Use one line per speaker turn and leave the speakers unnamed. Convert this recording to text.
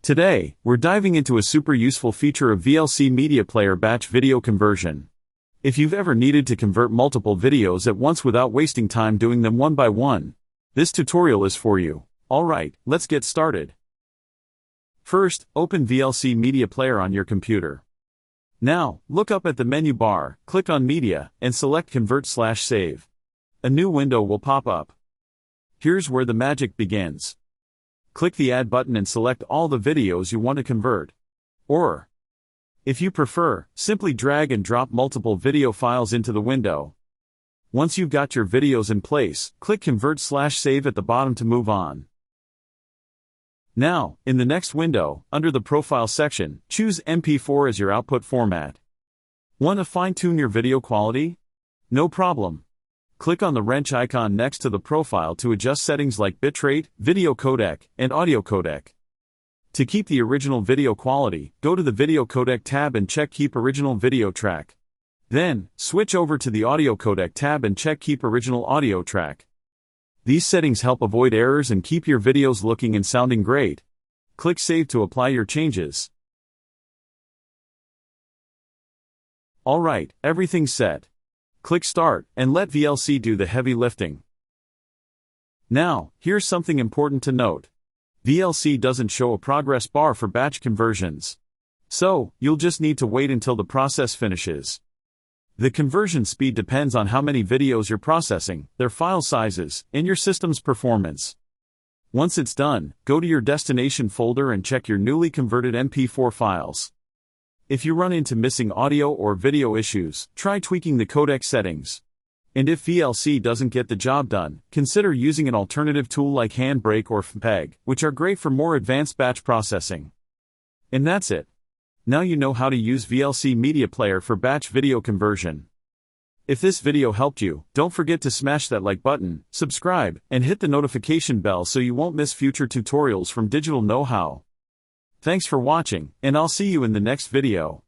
Today, we're diving into a super useful feature of VLC Media Player batch video conversion. If you've ever needed to convert multiple videos at once without wasting time doing them one by one, this tutorial is for you. Alright, let's get started. First, open VLC Media Player on your computer. Now, look up at the menu bar, click on Media, and select Convert/Save. A new window will pop up. Here's where the magic begins. Click the Add button and select all the videos you want to convert. Or, if you prefer, simply drag and drop multiple video files into the window. Once you've got your videos in place, click Convert/Save at the bottom to move on. Now, in the next window, under the Profile section, choose MP4 as your output format. Want to fine-tune your video quality? No problem. Click on the wrench icon next to the profile to adjust settings like bitrate, video codec, and audio codec. To keep the original video quality, go to the Video Codec tab and check Keep Original Video Track. Then, switch over to the Audio Codec tab and check Keep Original Audio Track. These settings help avoid errors and keep your videos looking and sounding great. Click Save to apply your changes. Alright, everything's set. Click Start, and let VLC do the heavy lifting. Now, here's something important to note. VLC doesn't show a progress bar for batch conversions. So, you'll just need to wait until the process finishes. The conversion speed depends on how many videos you're processing, their file sizes, and your system's performance. Once it's done, go to your destination folder and check your newly converted MP4 files. If you run into missing audio or video issues, try tweaking the codec settings. And if VLC doesn't get the job done, consider using an alternative tool like Handbrake or FMPEG, which are great for more advanced batch processing. And that's it. Now you know how to use VLC Media Player for batch video conversion. If this video helped you, don't forget to smash that like button, subscribe, and hit the notification bell so you won't miss future tutorials from Digital Know-How. Thanks for watching, and I'll see you in the next video.